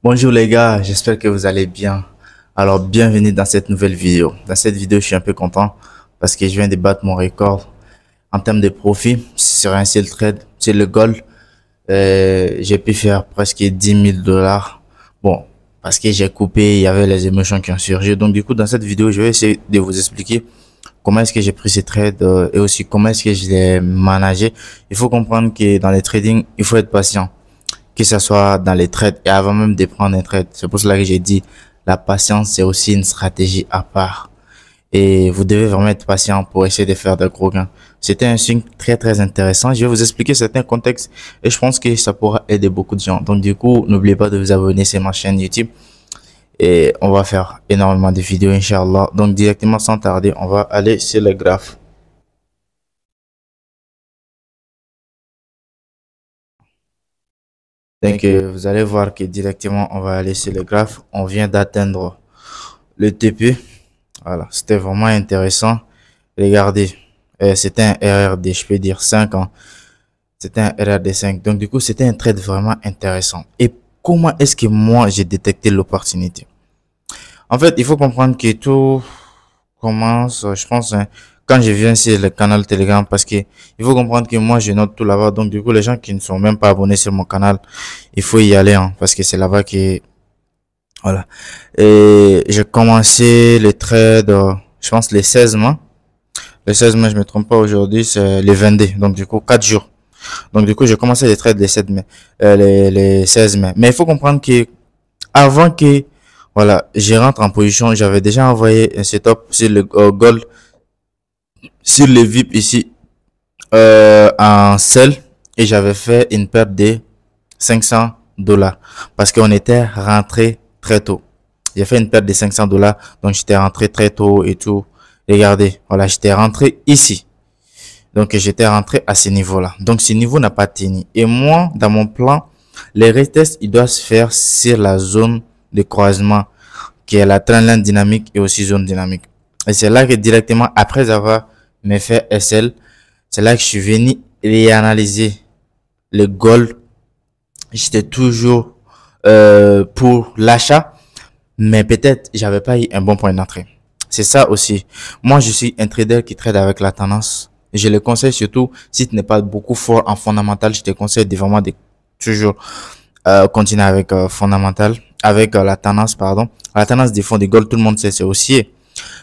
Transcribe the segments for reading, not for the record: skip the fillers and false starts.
Bonjour les gars, j'espère que vous allez bien. Alors bienvenue dans cette nouvelle vidéo. Dans cette vidéo, je suis un peu content parce que je viens de battre mon record en termes de profit sur un seul trade, c'est le gold. J'ai pu faire presque 10 000 $. Bon, parce que j'ai coupé, il y avait les émotions qui ont surgi. Donc du coup, dans cette vidéo, je vais essayer de vous expliquer comment est-ce que j'ai pris ces trades et aussi comment est-ce que je les managé. Il faut comprendre que dans les trading, il faut être patient, que ce soit dans les trades et avant même de prendre un trade. C'est pour cela que j'ai dit la patience, c'est aussi une stratégie à part. Et vous devez vraiment être patient pour essayer de faire de gros gains. C'était un signe très intéressant. Je vais vous expliquer certains contextes et je pense que ça pourra aider beaucoup de gens. Donc du coup, n'oubliez pas de vous abonner sur ma chaîne YouTube et on va faire énormément de vidéos, Inch'Allah. Donc directement sans tarder, on va aller sur le graphe. Donc vous allez voir que directement on va aller sur le graphe. On vient d'atteindre le TP. Voilà, c'était vraiment intéressant. Regardez, c'était un RRD, je peux dire 5 ans. C'était un RRD 5. Donc du coup, c'était un trade vraiment intéressant. Et comment est-ce que moi j'ai détecté l'opportunité? En fait, il faut comprendre que tout commence, je pense, hein, quand je viens sur le canal Telegram, parce que il faut comprendre que moi je note tout là-bas. Donc du coup, les gens qui ne sont même pas abonnés sur mon canal, il faut y aller, hein, parce que c'est là-bas que voilà. Et j'ai commencé le trade, je pense les 16 mois. Le 16 mai, je me trompe pas, aujourd'hui, c'est le 22. Donc, du coup, 4 jours. Donc, du coup, j'ai commencé les trades les 7 mai, les 16 mai. Mais il faut comprendre que, avant que, voilà, je rentre en position, j'avais déjà envoyé un setup sur le gold, sur le VIP ici, en sell, et j'avais fait une perte de 500 $. Parce qu'on était rentré très tôt. J'ai fait une perte de 500 $. Donc, j'étais rentré très tôt et tout. Regardez, voilà, j'étais rentré ici. Donc, j'étais rentré à ce niveau-là. Donc, ce niveau n'a pas tenu. Et moi, dans mon plan, les retests, ils doivent se faire sur la zone de croisement, qui est la trendline dynamique et aussi zone dynamique. Et c'est là que directement, après avoir me fait SL, c'est là que je suis venu réanalyser le gold. J'étais toujours pour l'achat, mais peut-être j'avais pas eu un bon point d'entrée. C'est ça aussi. Moi, je suis un trader qui trade avec la tendance. Je le conseille surtout si tu n'es pas beaucoup fort en fondamental. Je te conseille de vraiment de toujours continuer avec fondamental, avec la tendance, pardon. La tendance des fonds de gold, tout le monde sait, c'est haussier.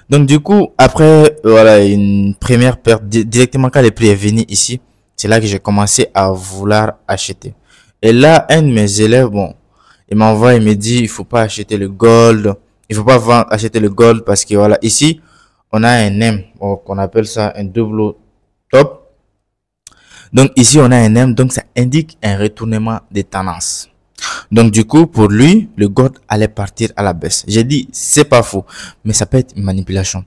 Donc du coup, après voilà une première perte directement quand le prix est venu ici, c'est là que j'ai commencé à vouloir acheter. Et là, un de mes élèves, bon, il m'envoie, il me dit, il faut pas acheter le gold, il faut pas acheter le gold parce que voilà, ici, on a un M, qu'on appelle ça un double top. Donc ici, on a un M, donc ça indique un retournement des tendances. Donc du coup, pour lui, le gold allait partir à la baisse. J'ai dit, c'est pas faux, mais ça peut être une manipulation.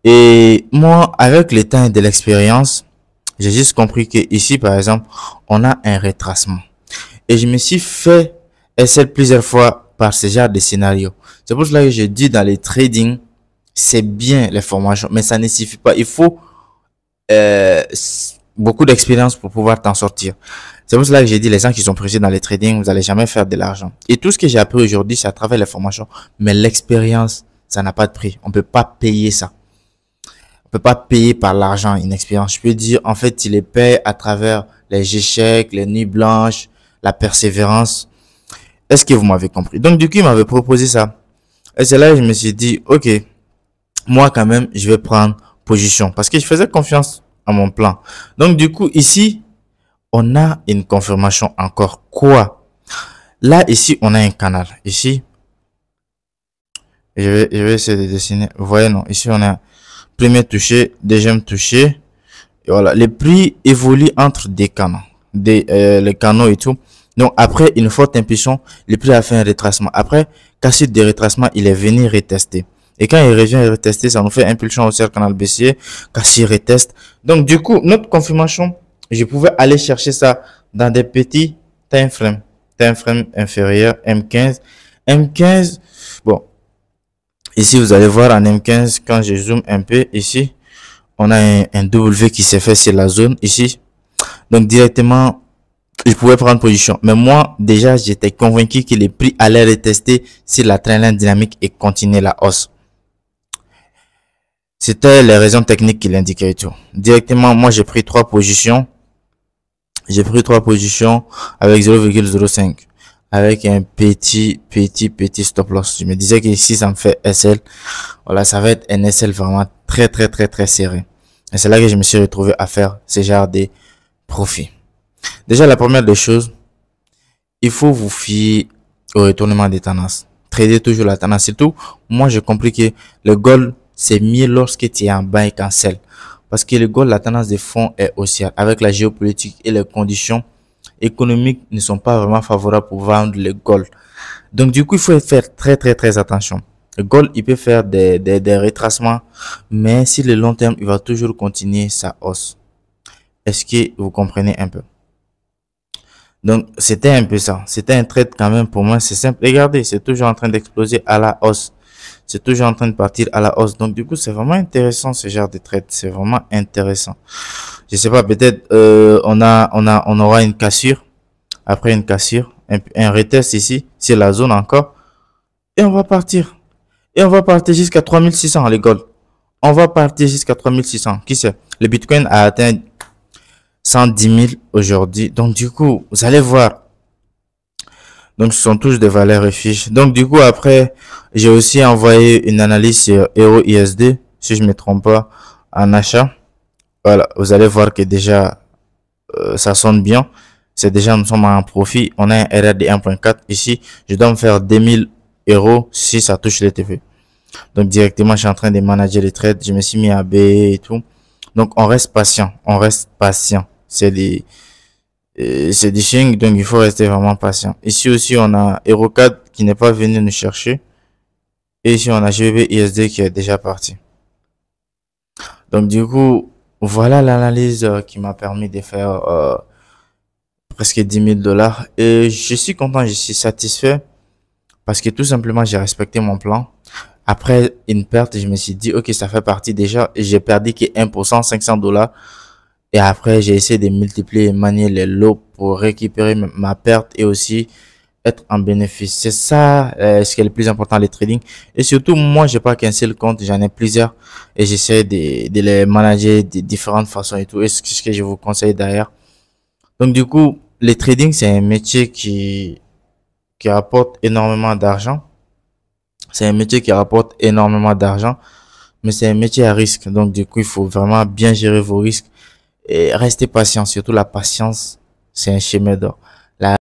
Et moi, avec le temps et de l'expérience, j'ai juste compris que ici, par exemple, on a un retracement. Et je me suis fait essayer plusieurs fois par ce genre de scénario. C'est pour cela que je dis dans les trading, c'est bien les formations, mais ça ne suffit pas. Il faut euh, beaucoup d'expérience pour pouvoir t'en sortir. C'est pour cela que j'ai dit, les gens qui sont pressés dans les trading, vous n'allez jamais faire de l'argent. Et tout ce que j'ai appris aujourd'hui, c'est à travers les formations. Mais l'expérience, ça n'a pas de prix. On peut pas payer ça. On peut pas payer par l'argent une expérience. Je peux dire, en fait, il les paye à travers les échecs, les nuits blanches, la persévérance. Est-ce que vous m'avez compris? Donc, du coup, il m'avait proposé ça. Et c'est là que je me suis dit, ok, moi, quand même, je vais prendre position. Parce que je faisais confiance à mon plan. Donc, du coup, ici, on a une confirmation encore. Quoi? Là, ici, on a un canal. Ici, je vais essayer de dessiner. Vous voyez, non? Ici, on a premier touché, deuxième touché. Et voilà. Les prix évoluent entre des canaux. Les canaux et tout. Donc, après une forte impulsion, le prix a fait un retracement. Après, cassé des retracements, il est venu retester. Et quand il revient retester, ça nous fait impulsion aussi au canal baissier. Cassé reteste. Donc, du coup, notre confirmation, je pouvais aller chercher ça dans des petits time frames. Time frame inférieur, M15. M15, bon, ici, vous allez voir en M15, quand je zoome un peu, ici, on a un W qui s'est fait sur la zone, ici. Donc, directement, je pouvais prendre position. Mais moi, déjà, j'étais convaincu que les prix allaient retester si la trendline dynamique et continuer la hausse. C'était les raisons techniques qui l'indiquaient et tout. Directement, moi, j'ai pris trois positions. J'ai pris trois positions avec 0,05. Avec un petit stop loss. Je me disais que ici, ça me fait SL. Voilà, ça va être un SL vraiment très serré. Et c'est là que je me suis retrouvé à faire ce genre de profits. Déjà, la première des choses, il faut vous fier au retournement des tendances. Trader toujours la tendance. Surtout, moi, j'ai compris que le gold, c'est mieux lorsque tu es en bas et qu'en sell. Parce que le gold, la tendance de fond est haussière. Avec la géopolitique et les conditions économiques ne sont pas vraiment favorables pour vendre le gold. Donc, du coup, il faut faire très attention. Le gold, il peut faire des retracements, mais si le long terme, il va toujours continuer sa hausse. Est-ce que vous comprenez un peu? Donc, c'était un peu ça. C'était un trade quand même pour moi. C'est simple. Regardez, c'est toujours en train d'exploser à la hausse. C'est toujours en train de partir à la hausse. Donc, du coup, c'est vraiment intéressant ce genre de trade. C'est vraiment intéressant. Je sais pas, peut-être on aura une cassure. Après une cassure, un retest ici, c'est la zone encore. Et on va partir. Et on va partir jusqu'à 3600 les gold. On va partir jusqu'à 3600. Qui sait? Le Bitcoin a atteint 110 000 aujourd'hui. Donc, du coup, vous allez voir. Donc, ce sont tous des valeurs refuges. Donc, du coup, après, j'ai aussi envoyé une analyse sur EURUSD, si je me trompe pas, en achat. Voilà, vous allez voir que déjà, ça sonne bien. C'est déjà, nous sommes en profit. On a un RR de 1.4. Ici, je dois me faire 2000 euros si ça touche les TV. Donc, directement, je suis en train de manager les trades. Je me suis mis à B et tout. Donc, on reste patient. On reste patient. C'est des shing, donc il faut rester vraiment patient. Ici aussi, on a Eurocad qui n'est pas venu nous chercher. Et ici, on a GBP ISD qui est déjà parti. Donc, du coup, voilà l'analyse qui m'a permis de faire presque 10 000 dollars. Et je suis content, je suis satisfait parce que tout simplement, j'ai respecté mon plan. Après une perte, je me suis dit, ok, ça fait partie déjà. J'ai perdu que 1%, 500 dollars. Et après, j'ai essayé de multiplier et manier les lots pour récupérer ma perte et aussi être en bénéfice. C'est ça ce qui est le plus important, le trading. Et surtout, moi, j'ai pas qu'un seul compte, j'en ai plusieurs et j'essaie de les manager de différentes façons et tout. Et ce que je vous conseille d'ailleurs. Donc, du coup, le trading, c'est un métier qui rapporte énormément d'argent. C'est un métier qui rapporte énormément d'argent, mais c'est un métier à risque. Donc, du coup, il faut vraiment bien gérer vos risques et rester patient. Surtout la patience, c'est un chemin d'or.